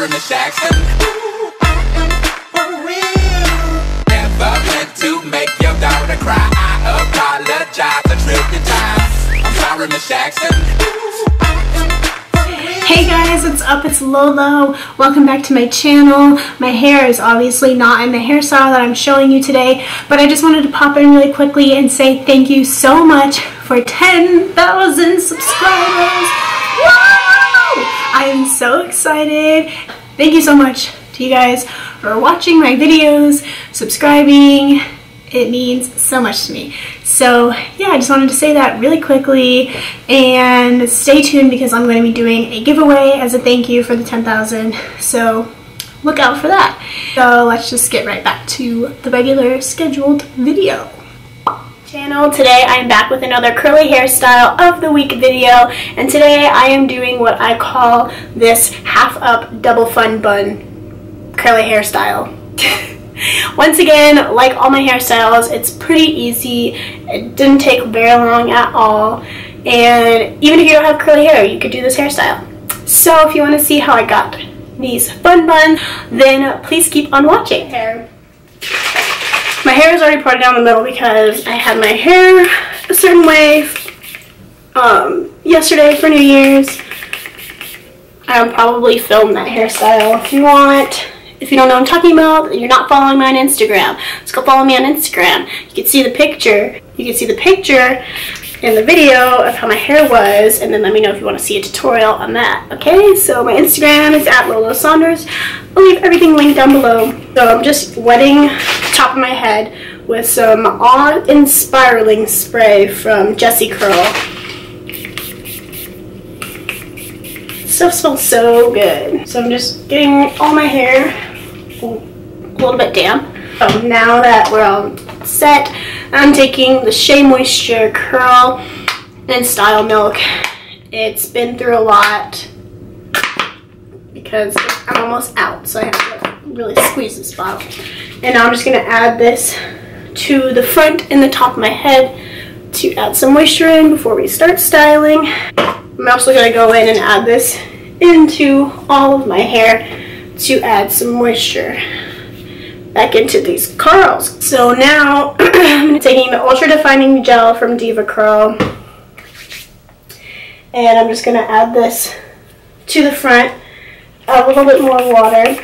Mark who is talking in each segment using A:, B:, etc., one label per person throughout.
A: sorry, Miss Jackson. Ooh, I am for real. Never meant to make your daughter cry. I apologize a trillion times. I'm sorry, Miss Jackson. Ooh, I am for real.
B: Hey guys, what's up? It's Lolo. Welcome back to my channel. My hair is obviously not in the hairstyle that I'm showing you today, but I just wanted to pop in really quickly and say thank you so much for 10,000 subscribers. Woo! I am so excited. Thank you so much to you guys for watching my videos, subscribing. It means so much to me. So yeah, I just wanted to say that really quickly, and stay tuned because I'm going to be doing a giveaway as a thank you for the 10,000. So look out for that. So let's just get right back to the regular scheduled video. Today I am back with another curly hairstyle of the week video, and today I am doing what I call this half up double fun bun curly hairstyle. Once again, like all my hairstyles, it's pretty easy. It didn't take very long at all, and even if you don't have curly hair, you could do this hairstyle. So if you want to see how I got these fun buns, then please keep on watching. My hair is already parted down the middle because I had my hair a certain way yesterday for New Year's. I'll probably film that hairstyle if you want. If you don't know what I'm talking about, you're not following me on Instagram. Let's go follow me on Instagram. You can see the picture. You can see the picture in the video of how my hair was, and then let me know if you want to see a tutorial on that. Okay, so my Instagram is at Lolo Saunders. I'll leave everything linked down below. So I'm just wetting the top of my head with some Awe Spirling spray from Jessie Curl. Stuff smells so good. So I'm just getting all my hair a little bit damp. So now that we're all set, I'm taking the Shae Moisture Curl and Style Milk. It's been through a lot because I'm almost out, so I have to really squeeze this bottle. And now I'm just going to add this to the front and the top of my head to add some moisture in before we start styling. I'm also going to go in and add this into all of my hair to add some moisture back into these curls. So now I'm taking the Ultra Defining Gel from Deva Curl, and I'm just going to add this to the front, add a little bit more water,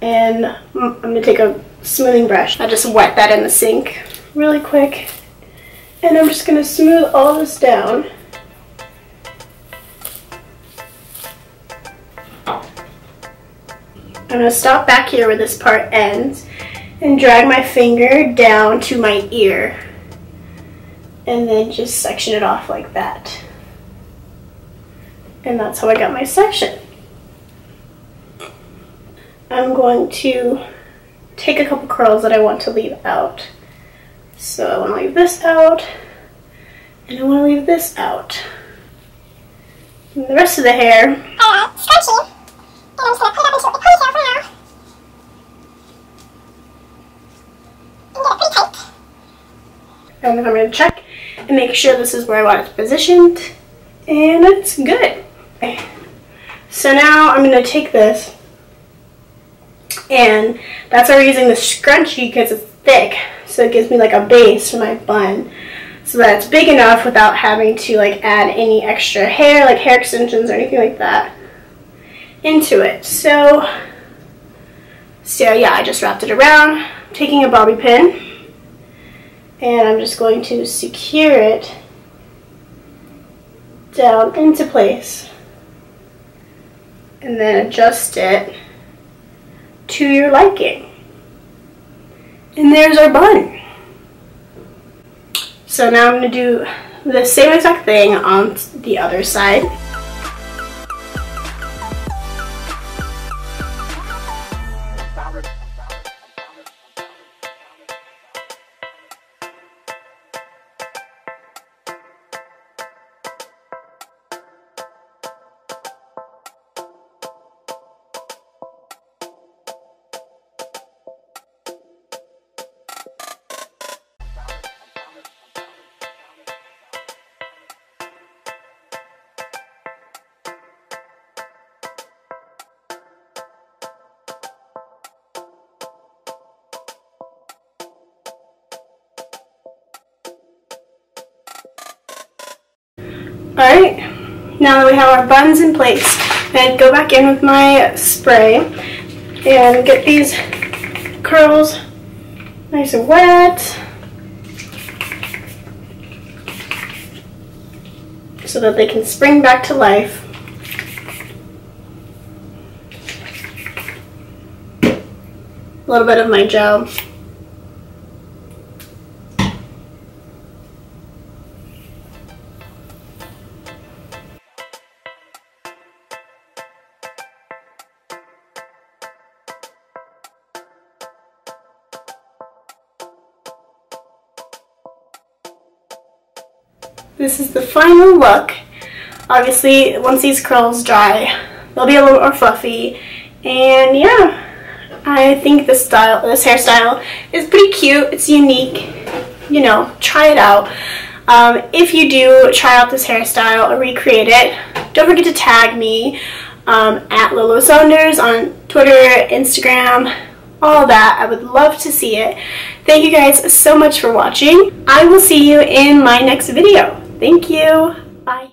B: and I'm going to take a smoothing brush. I just wet that in the sink really quick, and I'm just going to smooth all this down. I'm going to stop back here where this part ends and drag my finger down to my ear, and then just section it off like that. And that's how I got my section. I'm going to take a couple curls that I want to leave out. So I want to leave this out, and I want to leave this out. And the rest of the hair, scrunchy. And I'm just going to put it up into a ponytail for now. And get it pretty tight. And then I'm going to check and make sure this is where I want it positioned. And it's good. Okay. So now I'm going to take this, and that's why we're using the scrunchie, because it's thick. So it gives me like a base for my bun, so that it's big enough without having to like add any extra hair, like hair extensions or anything like that, into it. So yeah, I just wrapped it around. I'm taking a bobby pin, and I'm just going to secure it down into place, and then adjust it to your liking. And there's our bun. So now I'm going to do the same exact thing on the other side. Alright, now that we have our buns in place, I'm going to go back in with my spray and get these curls nice and wet so that they can spring back to life. A little bit of my gel. This is the final look. Obviously, once these curls dry, they'll be a little more fluffy. And yeah, I think this hairstyle is pretty cute. It's unique. You know, try it out. If you do try out this hairstyle or recreate it, don't forget to tag me at Lolo Saunders on Twitter, Instagram, all that. I would love to see it. Thank you guys so much for watching. I will see you in my next video. Thank you. Bye.